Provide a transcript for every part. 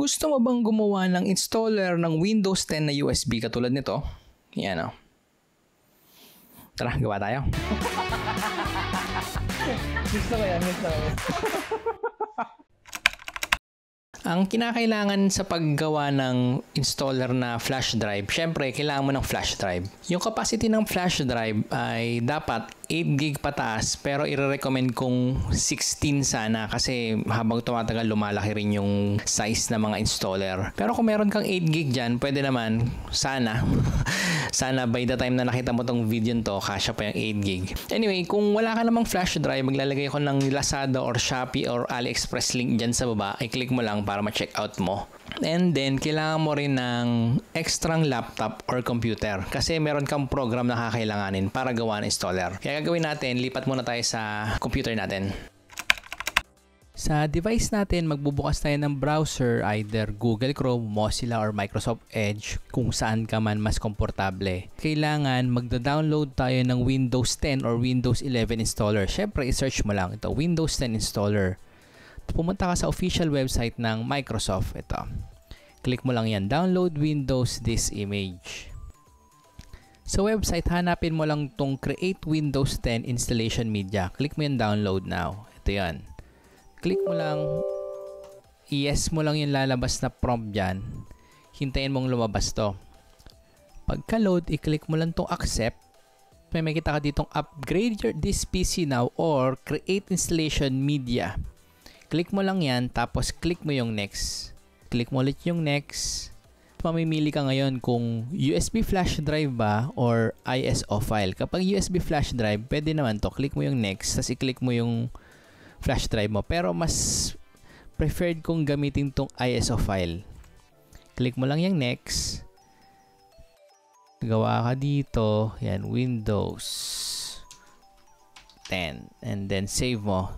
Gusto mo bang gumawa ng installer ng Windows 10 na USB katulad nito? Yan o. Tara, gawa tayo. Gusto ko yan. Ang kinakailangan sa paggawa ng installer na flash drive, syempre, kailangan mo ng flash drive. Yung capacity ng flash drive ay dapat 8 gig pataas, pero i-recommend kong 16 sana kasi habang tumatagal lumalaki rin yung size ng mga installer. Pero kung meron kang 8 gig dyan, pwede naman, sana. Sana by the time na nakita mo tong video to, kasya pa yung 8 gig. Anyway, kung wala ka namang flash drive, maglalagay ko ng Lazada or Shopee or AliExpress link dyan sa baba. I-click mo lang para ma-check out mo. And then, kailangan mo rin ng extrang laptop or computer kasi meron kang program na kakailanganin para gawa ng installer. Kaya gagawin natin, lipat muna tayo sa computer natin. Sa device natin, magbubukas tayo ng browser, either Google Chrome, Mozilla, or Microsoft Edge kung saan ka man mas komportable. Kailangan magda-download tayo ng Windows 10 or Windows 11 installer. Syempre, i-search mo lang ito, Windows 10 installer. Pumunta ka sa official website ng Microsoft. Ito. Click mo lang yan, download Windows this image. Sa website, hanapin mo lang tong Create Windows 10 Installation Media. Click mo yung download now. Ito yan. Click mo lang, yes mo lang yung lalabas na prompt dyan. Hintayin mong lumabas to. Pagka-load, i-click mo lang tong accept. May makita ka ditong upgrade this PC now or create installation media. Click mo lang yan, tapos click mo yung next. Click mo ulit yung next. Mamimili ka ngayon kung USB flash drive ba or ISO file. Kapag USB flash drive, pwede naman to. Click mo yung next, tapos i-click mo yung flash drive mo. Pero mas preferred kong gamitin tong ISO file. Click mo lang yung next. Gawa ka dito. Yan, Windows 10. And then save mo.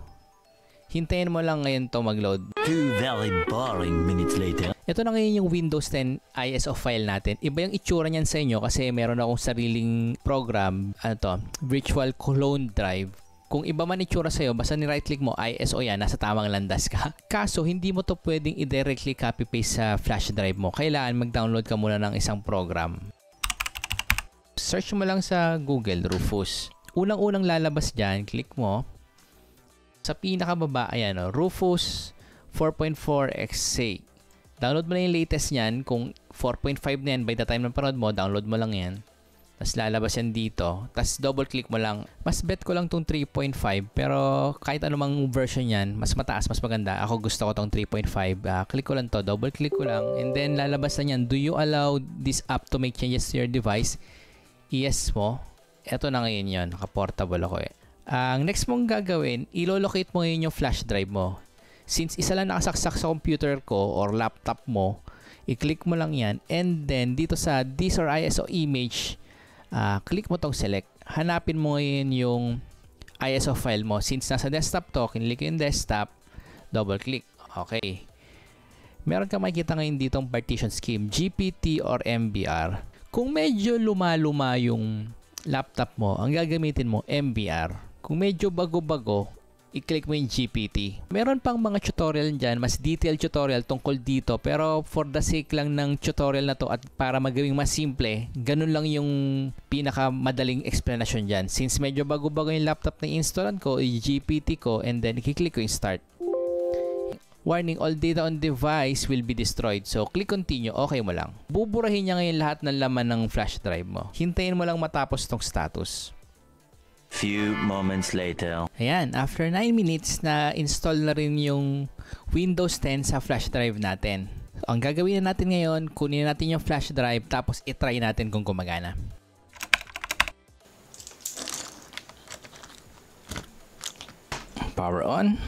Hintayin mo lang ngayon to mag-load. 2 very boring minutes later. Ito na ngayon yung Windows 10 ISO file natin. Iba yung itsura niyan sa inyo kasi meron akong sariling program, virtual clone drive. Kung iba man itsura sa'yo, basta ni-right click mo, ISO yan, nasa tamang landas ka. Kaso, hindi mo to pwedeng i-directly copy-paste sa flash drive mo. Kailangan mag-download ka muna ng isang program. Search mo lang sa Google, Rufus. Unang-unang lalabas dyan, click mo. Sa pinakababa, ayan o, Rufus 4.4XA. Download mo na yung latest niyan. Kung 4.5 na yan, by the time ng panood mo, download mo lang yan. Tapos lalabas yan dito. Tapos double click mo lang. Mas bet ko lang tong 3.5. Pero kahit anumang version yan, mas mataas, mas maganda. Ako gusto ko tong 3.5. Click ko lang to. Double click ko lang. And then lalabas na yan. Do you allow this app to make changes to your device? Yes mo. Ito na ngayon yun. Naka-portable ako eh. Ang next mong gagawin, ilo-locate mo ngayon yung flash drive mo. Since isa lang nakasaksak sa computer ko or laptop mo, i-click mo lang yan. And then dito sa this or ISO image, click mo tong select. Hanapin mo ngayon yung ISO file mo. Since nasa desktop to, kinlik yung desktop, double click. Okay. Meron ka makikita ngayon ditong partition scheme, GPT or MBR. Kung medyo luma-luma yung laptop mo, ang gagamitin mo, MBR. Kung medyo bago-bago, i-click mo yung GPT. Meron pang mga tutorial dyan, mas detailed tutorial tungkol dito. Pero for the sake lang ng tutorial na to at para magawing mas simple, ganun lang yung pinakamadaling explanation dyan. Since medyo bago-bago yung laptop na installan ko, i-GPT ko, and then i-click ko yung start. Warning, all data on device will be destroyed. So, click continue, okay mo lang. Buburahin niya ngayon lahat ng laman ng flash drive mo. Hintayin mo lang matapos tong status. Few moments later. Ayan, after 9 minutes na install na rin yung Windows 10 sa flash drive natin. So, ang gagawin natin ngayon, kunin natin yung flash drive tapos i-try natin kung gumagana. Power on.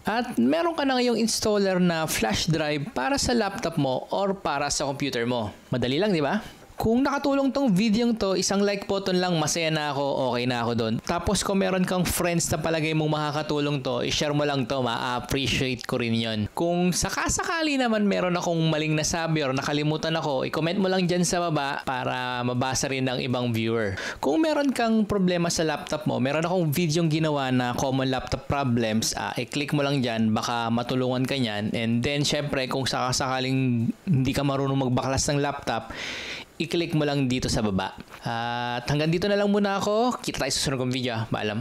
At meron ka na ngayong installer na flash drive para sa laptop mo or para sa computer mo. Madali lang, di ba? Kung nakatulong tong video to, isang like button lang, masaya na ako, okay na ako doon. Tapos kung meron kang friends na palagay mong makakatulong to, i-share mo lang to, ma-appreciate ko rin yon. Kung sakasakali naman meron akong maling nasabi or nakalimutan ako, i-comment mo lang dyan sa baba para mabasa rin ng ibang viewer. Kung meron kang problema sa laptop mo, meron akong video ginawa na common laptop problems, i-click mo lang dyan, baka matulungan ka nyan. And then syempre kung sakasakaling hindi ka marunong magbaklas ng laptop, i-click mo lang dito sa baba. At hanggang dito na lang muna ako. Kita tayo sa susunod kong video. Paalam.